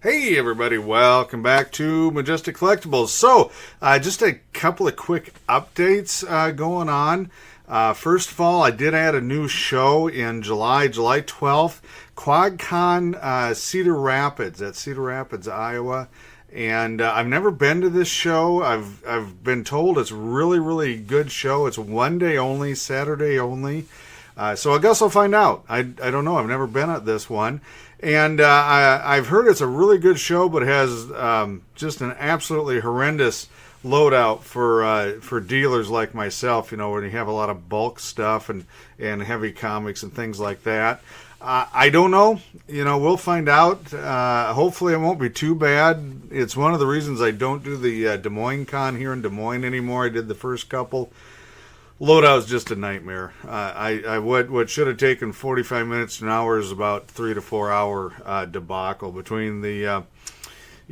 Hey everybody, welcome back to Majestic Collectibles. So, just a couple of quick updates going on. First of all, I did add a new show in July 12th, QuadCon Cedar Rapids, at Cedar Rapids, Iowa. And I've never been to this show. I've been told it's really good show. It's one day only, Saturday only. So I guess I'll find out. I don't know. I've never been at this one. And I've heard it's a really good show, but it has just an absolutely horrendous loadout for dealers like myself, you know, when you have a lot of bulk stuff and heavy comics and things like that. I don't know. You know, we'll find out. Hopefully it won't be too bad. It's one of the reasons I don't do the Des Moines Con here in Des Moines anymore. I did the first couple. Loadout is just a nightmare. What should have taken 45 minutes to an hour is about 3 to 4 hour debacle between the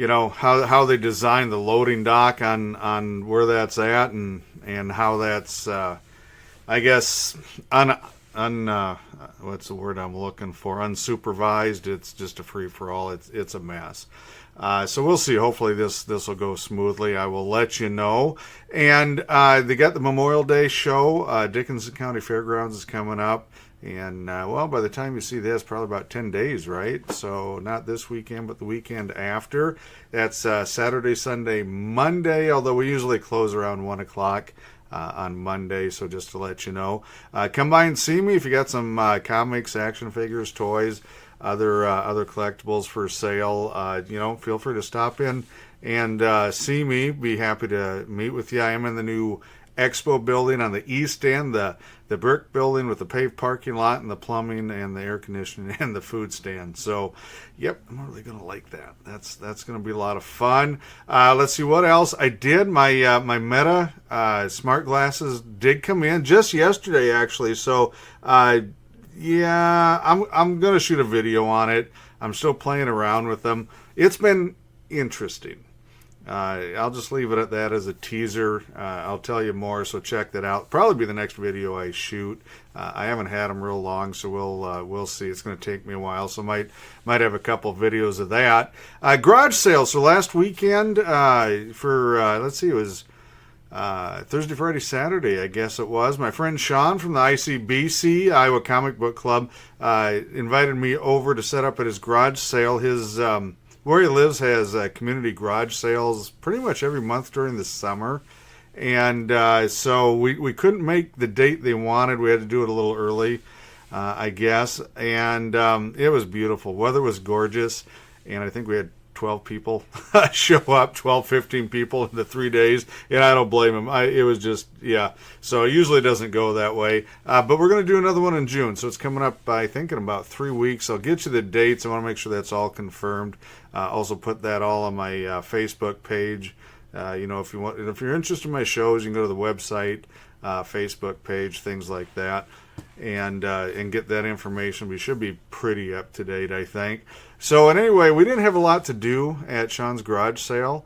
how they design the loading dock on where that's at and how that's I guess what's the word I'm looking for, unsupervised. It's just a free for all. It's a mess. So we'll see. Hopefully this will go smoothly. I will let you know. And they got the Memorial Day show. Dickinson County Fairgrounds is coming up. And, by the time you see this, probably about 10 days, right? So not this weekend, but the weekend after. That's Saturday, Sunday, Monday, although we usually close around 1 o'clock. On Monday, so just to let you know. Come by and see me if you got some comics, action figures, toys, other collectibles for sale. Feel free to stop in and see me. Be happy to meet with you. I am in the new Expo building on the east end, the brick building with the paved parking lot and the plumbing and the air conditioning and the food stand. So, yep, I'm really gonna like that. That's gonna be a lot of fun. Let's see what else. I did my Meta smart glasses did come in just yesterday actually. So, yeah, I'm gonna shoot a video on it. I'm still playing around with them. It's been interesting. I'll just leave it at that as a teaser. I'll tell you more, so check that out. Probably be the next video I shoot. I haven't had them real long, so we'll see. It's going to take me a while, so might have a couple of videos of that. Garage sale. So last weekend let's see, it was Thursday, Friday, Saturday, I guess it was. My friend Sean from the ICBC, Iowa Comic Book Club, invited me over to set up at his garage sale. His where he lives has community garage sales pretty much every month during the summer. And so we couldn't make the date they wanted. We had to do it a little early, I guess. And it was beautiful. Weather was gorgeous. And I think we had 12 people show up, 15 people in the 3 days. And I don't blame them. It was just, yeah. So it usually doesn't go that way. But we're going to do another one in June. So it's coming up, I think, in about 3 weeks. I'll get you the dates. I want to make sure that's all confirmed. Also put that all on my Facebook page. If you're interested in my shows, you can go to the website, Facebook page, things like that, and get that information. We should be pretty up to date, I think. So, anyway, we didn't have a lot to do at Sean's garage sale.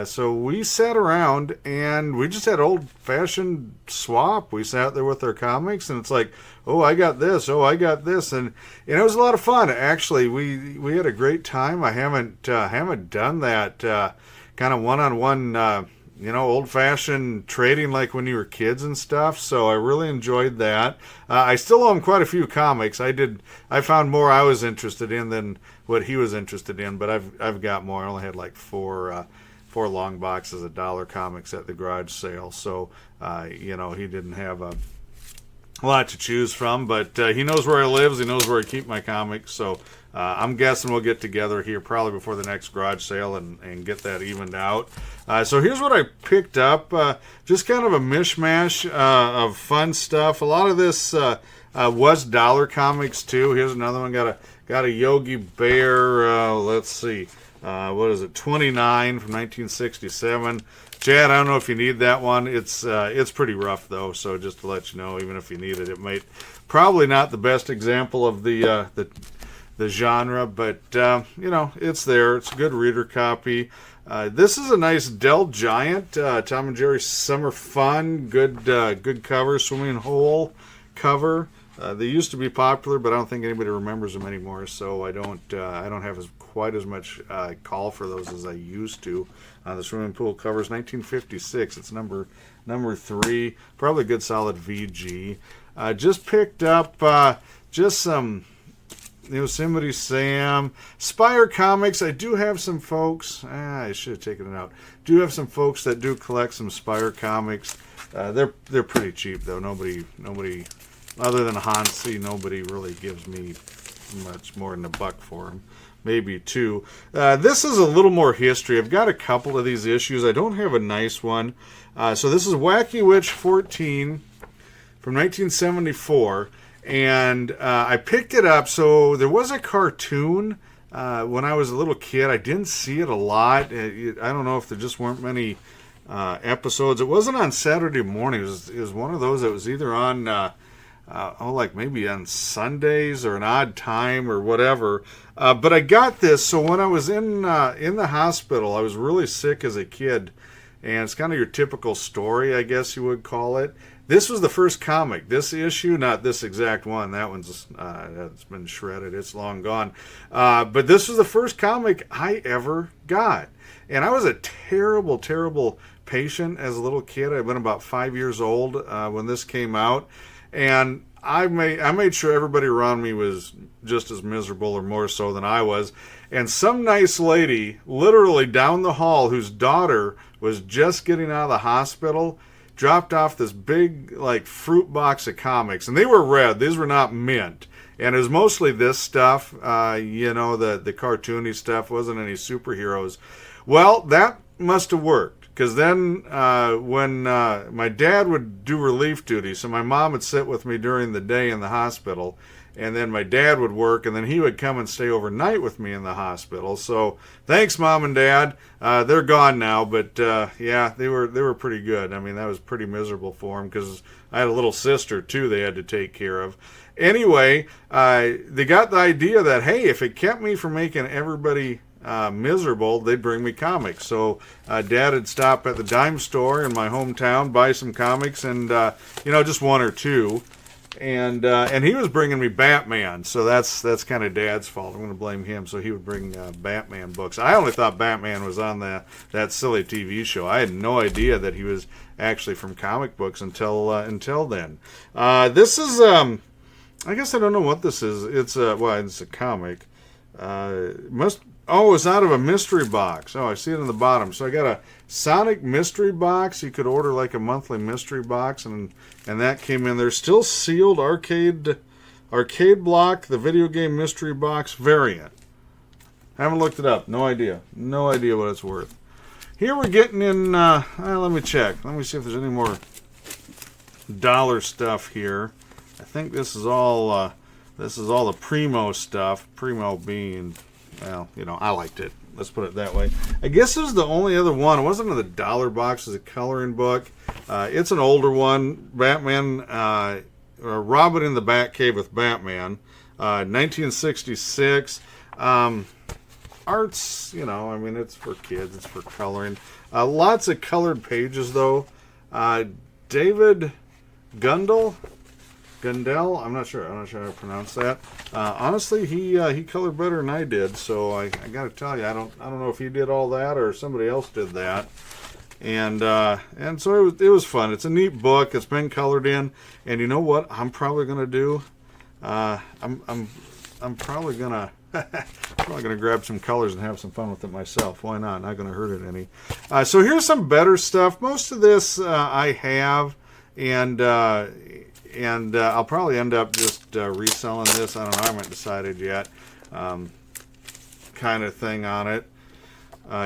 So we sat around and we just had old-fashioned swap. We sat there with our comics, and it's like, oh, I got this, and it was a lot of fun. Actually, we had a great time. I haven't done that kind of one-on-one, old-fashioned trading like when you were kids and stuff. So I really enjoyed that. I still own quite a few comics. I found more I was interested in than what he was interested in, but I've got more. I only had like four long boxes of dollar comics at the garage sale. So, he didn't have a lot to choose from, but he knows where I live. He knows where I keep my comics. So I'm guessing we'll get together here probably before the next garage sale and get that evened out. So here's what I picked up. Just kind of a mishmash of fun stuff. A lot of this was dollar comics too. Here's another one. Got a Yogi Bear. Let's see. What is it? 29 from 1967. Chad, I don't know if you need that one. It's pretty rough though. So just to let you know, even if you need it, it might probably not the best example of the genre, but it's there. It's a good reader copy. This is a nice Dell Giant, Tom and Jerry Summer Fun. Good cover, swimming hole cover. They used to be popular, but I don't think anybody remembers them anymore. So I don't have as quite as much call for those as I used to. The swimming pool covers 1956. It's number 3. Probably a good solid VG. Just picked up just some Yosemite Sam, Spire Comics. I do have some folks. I should have taken it out. Do have some folks that do collect some Spire Comics. They're pretty cheap though. Nobody other than Hansi, nobody really gives me much more than $1 for them. Maybe $2. This is a little more history. I've got a couple of these issues. I don't have a nice one. So this is Wacky Witch 14 from 1974. And I picked it up. So there was a cartoon when I was a little kid. I didn't see it a lot. I don't know if there just weren't many episodes. It wasn't on Saturday morning. It was one of those that was either on, like maybe on Sundays or an odd time or whatever. But I got this. So when I was in the hospital, I was really sick as a kid. And it's kind of your typical story, I guess you would call it. This was the first comic. This issue, not this exact one. That one's it's been shredded. It's long gone. But this was the first comic I ever got. And I was a terrible, terrible patient as a little kid. I'd been about 5 years old when this came out. And I made sure everybody around me was just as miserable or more so than I was. And some nice lady, literally down the hall, whose daughter was just getting out of the hospital, dropped off this big, like, fruit box of comics. And they were red. These were not mint. And it was mostly this stuff, the cartoony stuff. Wasn't any superheroes. Well, that must have worked. Because then when my dad would do relief duty, so my mom would sit with me during the day in the hospital, and then my dad would work, and then he would come and stay overnight with me in the hospital. So thanks, Mom and Dad. They're gone now, but yeah, they were pretty good. I mean, that was pretty miserable for them because I had a little sister, too, they had to take care of. Anyway, they got the idea that, hey, if it kept me from making everybody miserable, they'd bring me comics. So Dad would stop at the dime store in my hometown, buy some comics, and just one or two. And he was bringing me Batman, so that's kind of Dad's fault. I'm going to blame him. So he would bring Batman books. I only thought Batman was on that silly TV show. I had no idea that he was actually from comic books until then. This is I guess I don't know what this is. It's a comic. It's out of a mystery box. Oh, I see it on the bottom. So I got a Sonic mystery box. You could order like a monthly mystery box, and that came in there. Still sealed arcade block, the video game mystery box variant. Haven't looked it up. No idea. No idea what it's worth. Here we're getting in. Let me check. Let me see if there's any more dollar stuff here. I think this is all the Primo stuff. Primo being, well, I liked it. Let's put it that way. I guess this is the only other one. It wasn't in the dollar box. It's a coloring book. It's an older one. Batman, Robin in the Batcave with Batman, 1966. Art's, it's for kids. It's for coloring. Lots of colored pages, though. David Gundel. I'm not sure how to pronounce that. Honestly, he colored better than I did, so I got to tell you, I don't know if he did all that or somebody else did that. And so it was fun. It's a neat book. It's been colored in, and you know what? I'm probably gonna do. I'm probably gonna grab some colors and have some fun with it myself. Why not? Not gonna hurt it any. So here's some better stuff. Most of this I have, and I'll probably end up just reselling this. I don't know. I haven't decided yet. Kind of thing on it.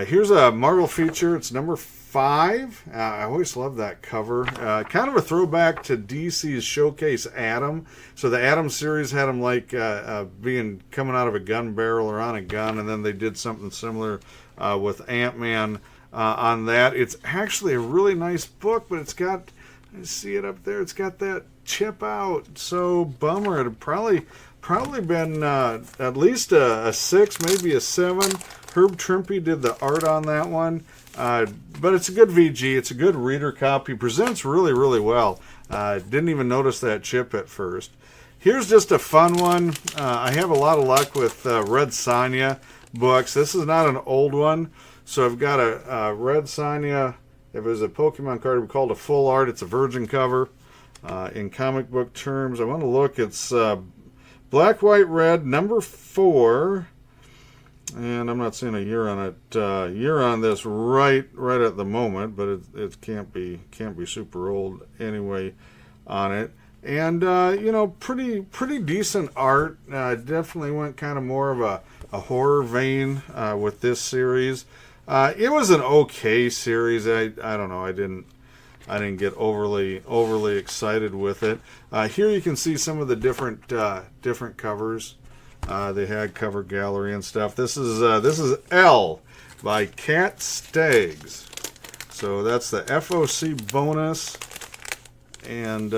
Here's a Marvel feature. It's number 5. I always love that cover. Kind of a throwback to DC's Showcase Atom. So the Atom series had him like coming out of a gun barrel or on a gun, and then they did something similar with Ant-Man on that. It's actually a really nice book, but it's got, I see it up there, it's got that chip out. So bummer. It'd probably been at least a 6, maybe a 7. Herb Trimpe did the art on that one. But it's a good VG. It's a good reader copy. Presents really, really well. Didn't even notice that chip at first. Here's just a fun one. I have a lot of luck with Red Sonja. books. This is not an old one. So I've got a Red Sonja. If it was a Pokemon card, it would be called a full art. It's a virgin cover. In comic book terms, I want to look. It's black, white, red, number 4. And I'm not seeing a year on it. Year on this right at the moment, but it can't be super old anyway on it. And pretty decent art. Definitely went kind of more of a horror vein with this series. It was an okay series. I don't know. I didn't get overly excited with it. Here you can see some of the different covers. They had cover gallery and stuff. This is Elle by Cat Staggs. So that's the FOC bonus, and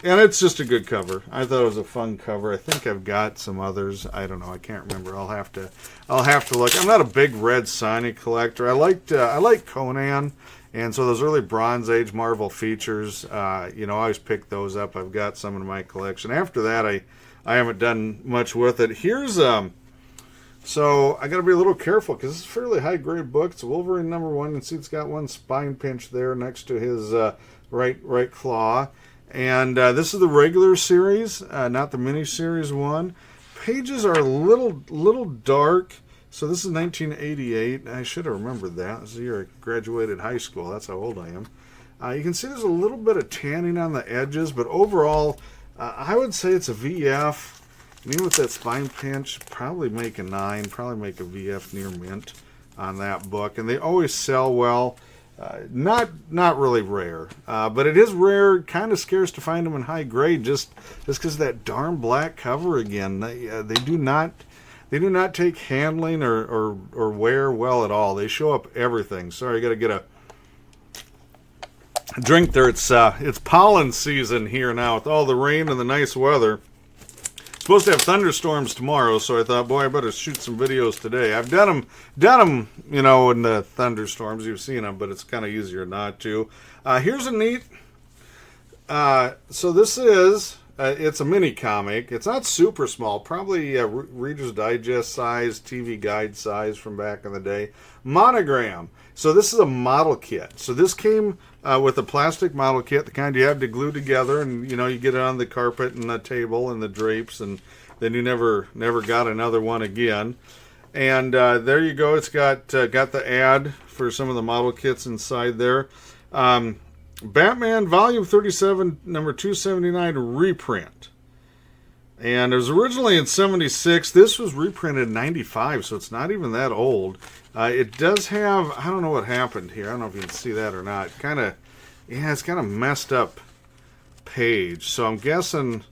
it's just a good cover. I thought it was a fun cover. I think I've got some others. I don't know. I can't remember. I'll have to look. I'm not a big Red Sonja collector. I like Conan. And so those early Bronze Age Marvel features, I always pick those up. I've got some in my collection. After that, I haven't done much with it. Here's so I got to be a little careful because this is a fairly high grade book. It's Wolverine number 1. You can see it's got one spine pinch there next to his right claw. And this is the regular series, not the mini series one. Pages are a little dark. So this is 1988. I should have remembered that. This is the year I graduated high school. That's how old I am. You can see there's a little bit of tanning on the edges, but overall, I would say it's a VF. And even with that spine pinch, probably make a 9, probably make a VF near mint on that book. And they always sell well. Not really rare, but it is rare, kind of scarce to find them in high grade just because of that darn black cover again. They do not take handling or wear well at all. They show up everything. Sorry, I got to get a drink there. It's pollen season here now with all the rain and the nice weather. Supposed to have thunderstorms tomorrow, so I thought, boy, I better shoot some videos today. I've done them, in the thunderstorms. You've seen them, but it's kind of easier not to. Here's a neat. So this is. It's a mini comic. It's not super small, probably Reader's Digest size, TV Guide size from back in the day. Monogram. So this is a model kit. So this came with a plastic model kit, the kind you have to glue together, and you get it on the carpet and the table and the drapes, and then you never got another one again. And there you go. It's got the ad for some of the model kits inside there. Batman Volume 37, number 279 reprint. And it was originally in 76. This was reprinted in 95, so it's not even that old. It does have, I don't know what happened here. I don't know if you can see that or not. It's kind of messed up page. So I'm guessing,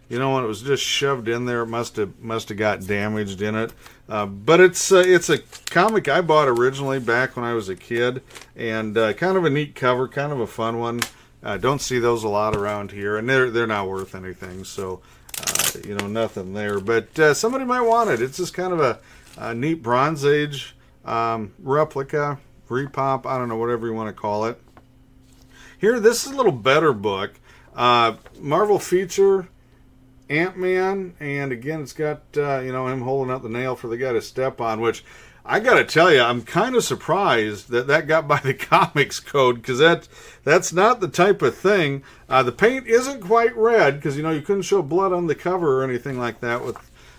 when it was just shoved in there, it must have got damaged in it. But it's a comic I bought originally back when I was a kid, and kind of a neat cover, kind of a fun one. Don't see those a lot around here, and they're not worth anything, so nothing there. But somebody might want it. It's just kind of a neat Bronze Age replica, repop, I don't know, whatever you want to call it. Here, this is a little better book. Marvel feature. Ant-Man, and again it's got him holding out the nail for the guy to step on, which I gotta tell you, I'm kind of surprised that got by the comics code, because that's not the type of thing. The paint isn't quite red, because you couldn't show blood on the cover or anything like that with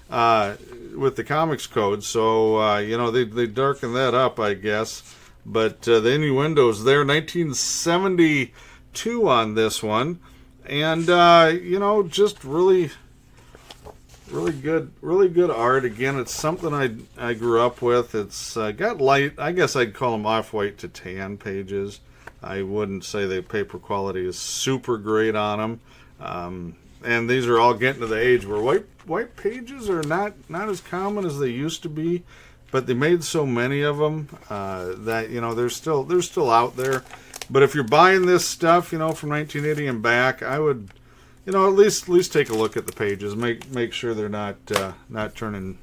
the comics code, so they darken that up, I guess. But the innuendo's there. 1972 on this one. And just really good art. Again, it's something I grew up with. It's got light, I guess I'd call them off-white to tan pages. I wouldn't say the paper quality is super great on them. And these are all getting to the age where white pages are not as common as they used to be, but they made so many of them that they're still out there. But if you're buying this stuff, from 1980 and back, I would, at least take a look at the pages. Make sure they're not turning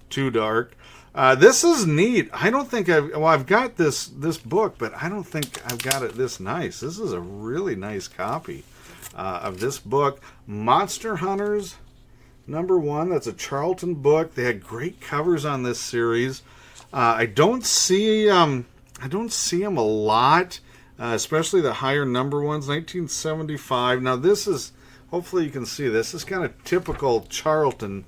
too dark. This is neat. I don't think I've got this book, but I don't think I've got it this nice. This is a really nice copy of this book, Monster Hunters Number 1, that's a Charlton book. They had great covers on this series. I don't see them a lot, especially the higher number ones. 1975. Now this is, hopefully you can see this. This is kind of typical Charlton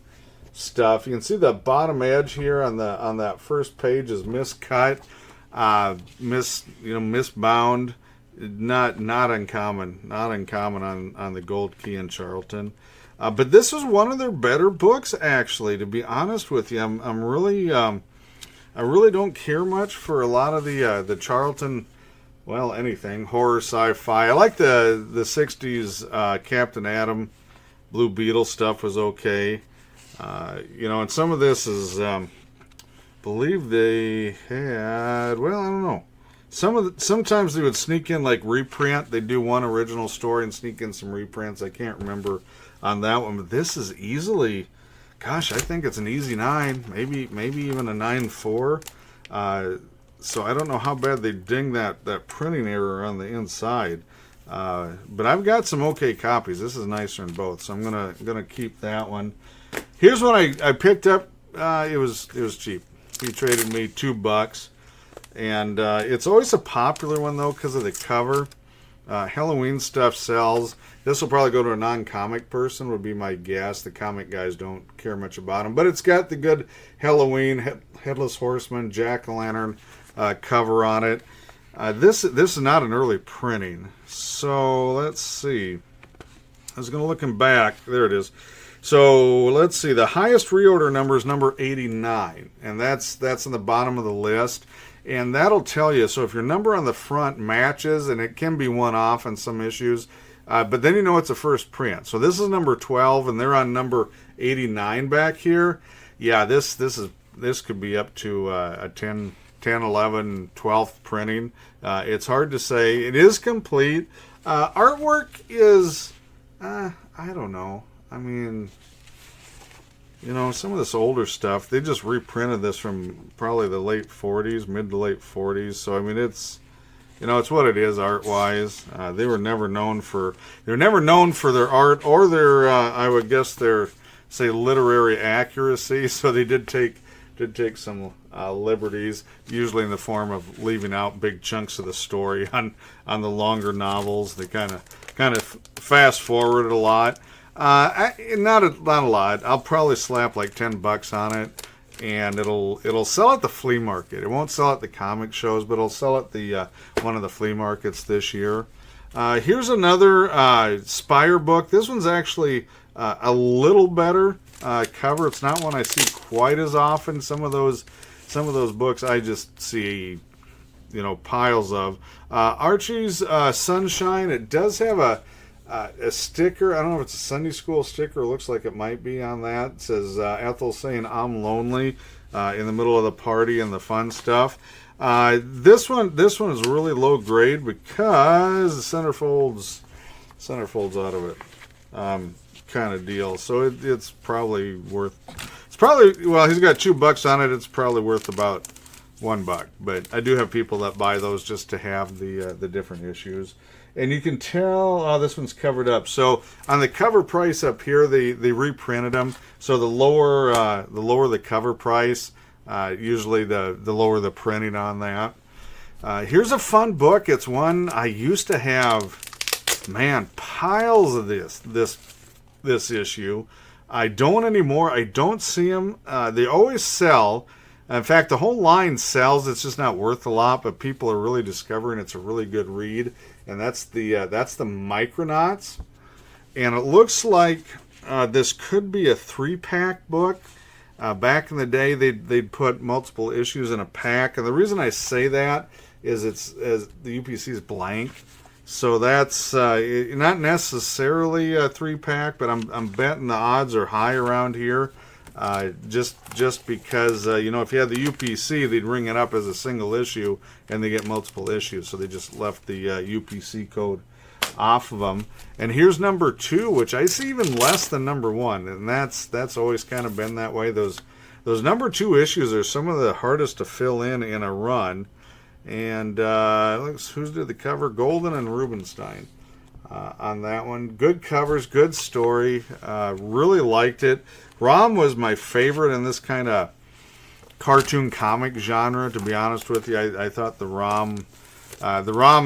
stuff. You can see the bottom edge here on that first page is miscut, misbound. Not uncommon on the Gold Key and Charlton. But this was one of their better books, actually. To be honest with you, I'm really I really don't care much for a lot of the Charlton, well, anything horror, sci-fi. I like the '60s Captain Atom, Blue Beetle stuff was okay. And some of this is, believe they had, well, I don't know. Sometimes they would sneak in like reprint. They'd do one original story and sneak in some reprints. I can't remember on that one, but this is easily, gosh, I think it's an easy 9, maybe even a 9.4. So I don't know how bad they ding that printing error on the inside. But I've got some okay copies. This is nicer than both, so I'm gonna keep that one. Here's one I picked up. It was cheap. He traded me $2. And it's always a popular one, though, because of the cover. Halloween stuff sells. This will probably go to a non-comic person, would be my guess. The comic guys don't care much about them. But it's got the good Halloween, Headless Horseman, Jack-o'-lantern cover on it. This is not an early printing. So, let's see. I was going to looking back. There it is. So, let's see. The highest reorder number is number 89. And that's in the bottom of the list. And that'll tell you, so if your number on the front matches, and it can be one-off on some issues, but then you know it's a first print. So this is number 12, and they're on number 89 back here. Yeah, this could be up to a 10, 11, 12th printing. It's hard to say. It is complete. Artwork is, I don't know. I mean, some of this older stuff, they just reprinted this from probably the late 40s, mid to late 40s. So, I mean, it's what it is art-wise. They were never known for their art or their, I would guess, their, say, literary accuracy. So they did take some liberties, usually in the form of leaving out big chunks of the story on the longer novels. They kind of fast forwarded a lot. Not a lot. I'll probably slap like $10 on it, and it'll sell at the flea market. It won't sell at the comic shows, but it'll sell at the one of the flea markets this year. Here's another Spire book. This one's actually a little better cover. It's not one I see quite as often. Some of those books I just see, piles of. Archie's Sunshine. It does have a sticker. I don't know if it's a Sunday school sticker. It looks like it might be on that. It says Ethel saying "I'm lonely" in the middle of the party and the fun stuff. This one is really low grade because the center folds out of it, kind of deal. So it's probably worth. Well, he's got $2 on it. It's probably worth about $1. But I do have people that buy those just to have the different issues. And you can tell, this one's covered up. So on the cover price up here, they reprinted them. So the lower the cover price, usually the lower the printing on that. Here's a fun book. It's one I used to have, piles of this issue. I don't anymore. I don't see them. They always sell. In fact, the whole line sells. It's just not worth a lot, but people are really discovering it's a really good read. And that's the Micronauts. And it looks like this could be a 3-pack book. Back in the day, they'd put multiple issues in a pack. And the reason I say that is the UPC is blank. So that's not necessarily a 3-pack, but I'm betting the odds are high around here. Just because, if you had the UPC, they'd ring it up as a single issue, and they get multiple issues. So they just left the UPC code off of them. And here's number 2, which I see even less than number 1, and that's always kind of been that way. Those number 2 issues are some of the hardest to fill in a run. And who's did the cover? Golden and Rubenstein. on that one. Good covers, good story. Really liked it. Rom was my favorite in this kind of cartoon comic genre, to be honest with you. I thought the Rom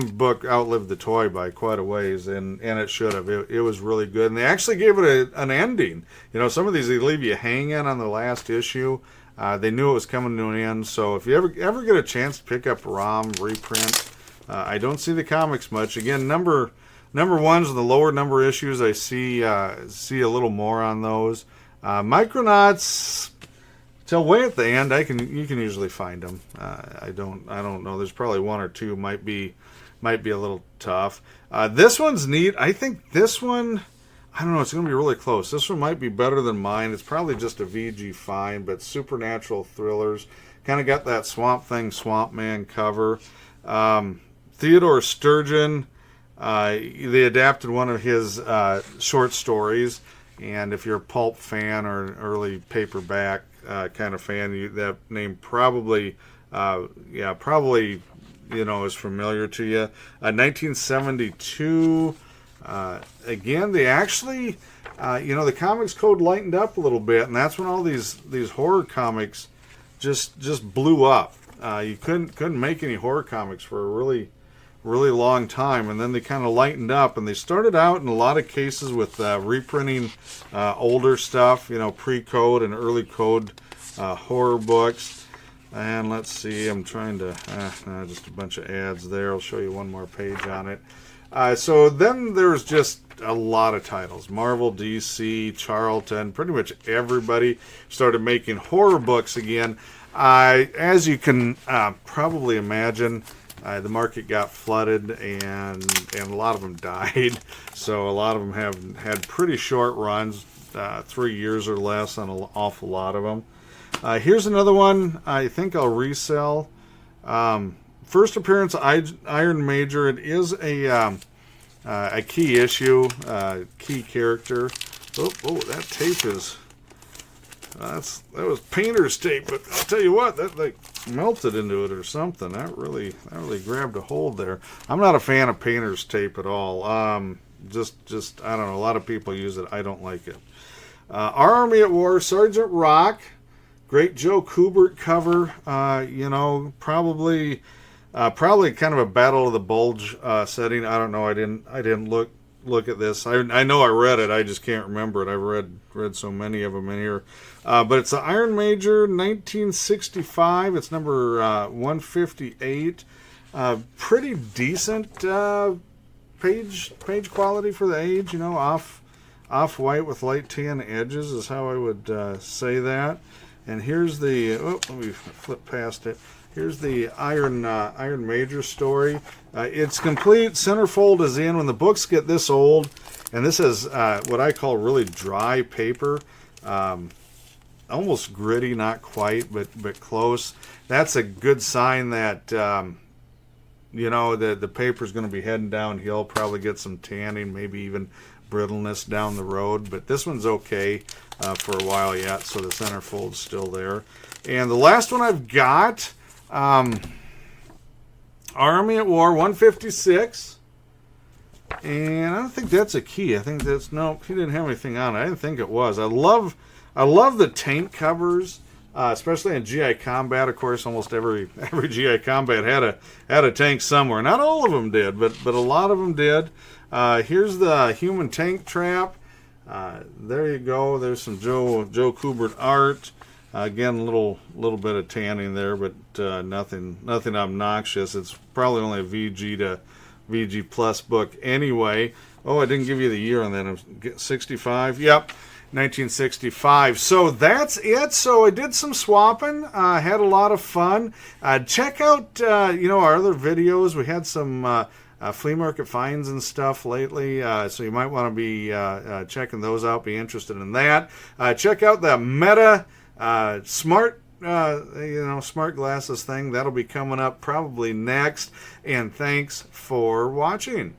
book outlived the toy by quite a ways, and it should have. It was really good, and they actually gave it an ending. You know, some of these they leave you hanging on the last issue. They knew it was coming to an end, so if you ever get a chance to pick up a Rom reprint, I don't see the comics much. Again, number ones are the lower number issues. I see a little more on those. Micronauts, till way at the end, you can usually find them. I don't know. There's probably one or two. Might be a little tough. This one's neat. I think this one, I don't know. It's going to be really close. This one might be better than mine. It's probably just a VG fine, but Supernatural Thrillers. Kind of got that Swamp Thing, Swamp Man cover. Theodore Sturgeon, they adapted one of his short stories, and if you're a pulp fan or an early paperback kind of fan, that name probably is familiar to you. 1972. Again, they actually, the comics code lightened up a little bit, and that's when all these horror comics just blew up. You couldn't make any horror comics for a really long time, and then they kind of lightened up, and they started out in a lot of cases with reprinting older stuff, pre-code and early code horror books. And let's see, I'm trying to just a bunch of ads there. I'll show you one more page on it. So then there's just a lot of titles. Marvel, DC, Charlton, pretty much everybody started making horror books again. As you can probably imagine, the market got flooded, and a lot of them died. So a lot of them have had pretty short runs, 3 years or less on an awful lot of them. Here's another one I think I'll resell. First appearance, Iron Major. It is a key issue, key character. Oh, that tape is... that was painter's tape, but I'll tell you what, that like melted into it or something. That really grabbed a hold there. I'm not a fan of painter's tape at all. Just I don't know. A lot of people use it. I don't like it. Our Army at War, Sergeant Rock, great Joe Kubert cover. Probably kind of a Battle of the Bulge setting. I don't know. I didn't look at this. I know I read it. I just can't remember it. I've read so many of them in here. But it's the Iron Major, 1965. It's number 158. Pretty decent page quality for the age. Off white with light tan edges is how I would say that. And here's the. Let me flip past it. Here's the Iron Major story. It's complete. Centerfold is in. When the books get this old, and this is what I call really dry paper, almost gritty, not quite, but close. That's a good sign that the paper's going to be heading downhill. Probably get some tanning, maybe even brittleness down the road. But this one's okay for a while yet, so the centerfold's still there. And the last one I've got. Army at War 156, and I don't think that's a key. I think that's no. He didn't have anything on it. I didn't think it was. I love the tank covers, especially in GI Combat. Of course, almost every GI Combat had a tank somewhere. Not all of them did, but a lot of them did. Here's the Human Tank Trap. There you go. There's some Joe Kubert art. Again, a little bit of tanning there, but nothing obnoxious. It's probably only a VG to VG Plus book anyway. Oh, I didn't give you the year on that. 65. Yep, 1965. So that's it. So I did some swapping. Had a lot of fun. Check out our other videos. We had some flea market finds and stuff lately, so you might want to be checking those out. Be interested in that. Check out the Meta. Smart glasses thing. That'll be coming up probably next. And thanks for watching.